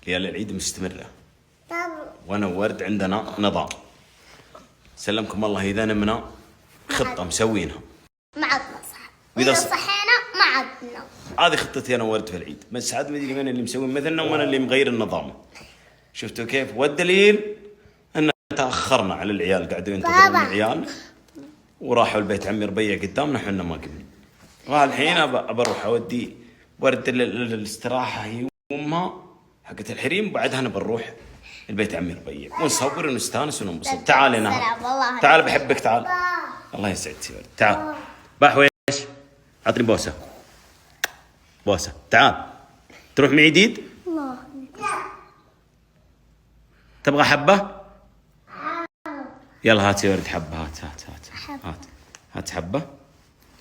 ليالي العيد مستمرة، وأنا وورد عندنا نظام. سلمكم الله إذا نمنا خطة مسوينها ما عدنا صح، وإذا وإذا صحينا ما عدنا. هذه خطتي أنا وورد في العيد، بس عاد ما أدري من اللي مسوي مثلنا وأنا اللي مغير النظام. شفتوا كيف؟ والدليل أن تأخرنا على العيال، قاعدوا ينتظرون العيال وراحوا البيت عمي ربيع قدامنا حنا ما قمنا. والحين بروح أودي ورد الاستراحة هي وأمها حقت الحريم، وبعدها أنا بنروح البيت عمي ربيع ونصور ونستانس وننبسط. تعال هنا، تعال بحبك، تعال. الله يسعدك يا ورد، تعال. بحويش عطني بوسة، بوسة. تعال تروح معي ديد. تبغى حبة؟ يلا هات يا ورد حبة، هات هات هات هات هات حبة،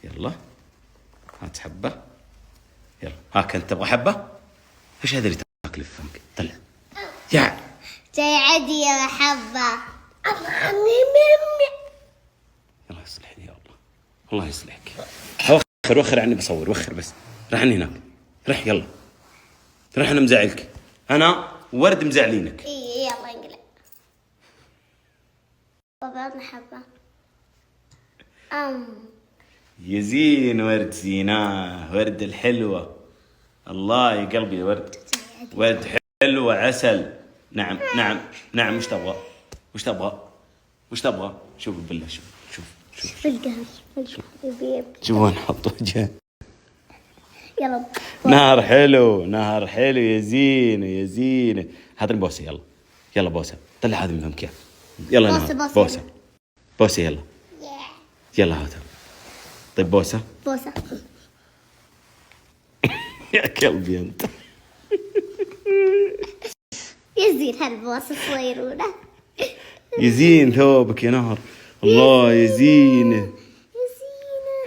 يلا هات حبة، يلا. هاك أنت تبغى حبة؟ إيش هذا اللي تاكل في فمك؟ طلع يا جاي عدي يا حبة. الله يصلحني يا الله، الله يصلحك. وخر وخر عني بصور، وخر بس. رح عني هناك، رح يلا، رح. أنا مزعلك، أنا ورد مزعلينك. إيه يلا انقلع. بابا حبة. يزين ورد زيناه، ورد الحلوة. الله يا قلبي يا ورد، ورد حلوة عسل. نعم نعم نعم. وش تبغى؟ وش تبغى؟ وش تبغى؟ شوف بالله، شوف شوف شوف شوف وين حط وجهه. يلا نهر حلو، نهر حلو يا زينة يا زينة. هاتني بوسة، يلا يلا بوسة. طلع هذا من فمك، يلا بوسة نهر. بوسة. بوسة بوسة، يلا يلا هاتها. طيب بوسة بوسة. يا كلبي أنت. يزين هالبوسة صغيرونة. يزين ثوبك يا نهر. الله يا زينة. يزينة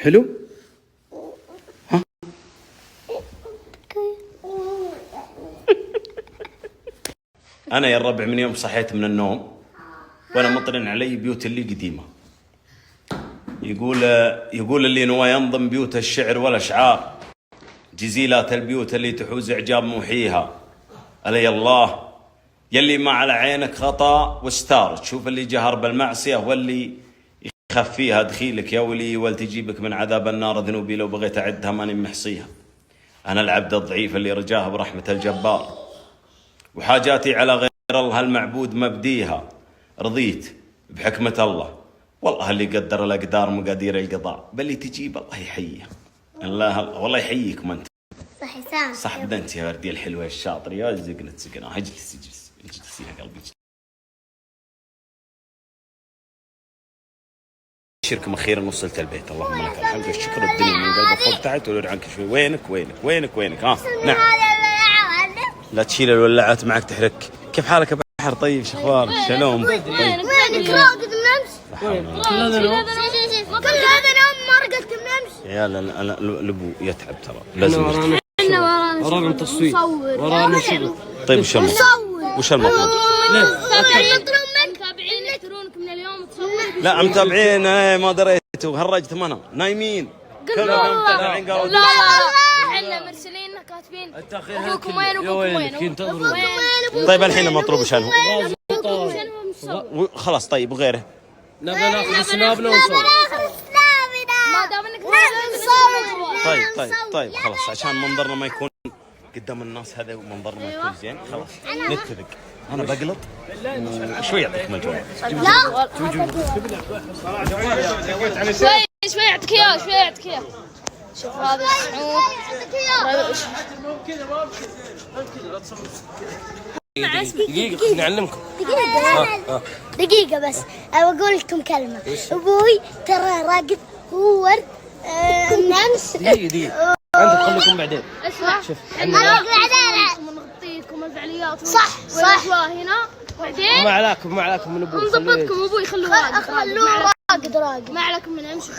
حلو. ها أنا يا الربع من يوم صحيت من النوم وأنا مطرن علي بيوت اللي قديمة. يقول اللي نوى ينظم بيوت الشعر والأشعار، جزيلات البيوت اللي تحوز إعجاب موحيها. ألي الله يلي ما على عينك خطأ واستار، تشوف اللي جهر بالمعصية واللي يخفيها دخيلك يا ولي، ولتجيبك من عذاب النار ذنوبي لو بغيت أعدها ماني محصيها. أنا العبد الضعيف اللي رجاها برحمة الجبار، وحاجاتي على غير الله المعبود مبديها. رضيت بحكمة الله، والله اللي قدر الأقدار مقادير القضاء، بل تجيب الله يحييه. الله والله يحييكم أنت. صح سام. صح بدنت يا وردي الحلوة الشاطرة يا زقنت سقنا. اجلس اجلس اجلس يا قلبي. شكركم اخيرا وصلت البيت، اللهم لك الحمد والشكر. الدنيا من قلبه فوق تحت ولو عنك شوي. وينك وينك وينك وينك؟ ها نعم. لا تشيل الولاعات معك تحرك. كيف حالك يا بحر؟ طيب شو اخبارك؟ شلون؟ وينك راقد منمس؟ كل هذا نوم ما رقدت منمس. يا لا الابو يتعب ترى، لازم يرتاح. ورانا تصوير، ورانا شغل. طيب وش المطلوب؟ وش المطلوب؟ متابعين يترونك من اليوم تصور. لا متابعين ما دريت وهرجت منها نايمين كلهم متابعين. قالوا لا احنا مرسلين كاتبين ابوكم وين ابوكم وين. طيب الحين المطلوب شنو؟ شنو خلاص طيب وغيره؟ نبي ناخذ سنابنا ونصور. ما دام انك نصور. طيب خلاص عشان منظرنا ما يكون قدام الناس، هذا منظرنا ما يكون زين. خلاص نتفق. انا بقلط شوي يعطيكم الجواب. لا شوي يعطيك اياه، شوي يعطيك اياه. شوف هذا دقيقة نعلمكم. دقيقة بس أبغى أقول لكم كلمة. أبوي ترى راقد هو ورد نمس. دقيقة عندك خليكم بعدين. اسمع شوف أنا نغطيكم الفعاليات صح هنا بعدين ما عليكم من ابوي. نضبطكم ابوي خلوه خلوه راقد ما عليكم من امشي.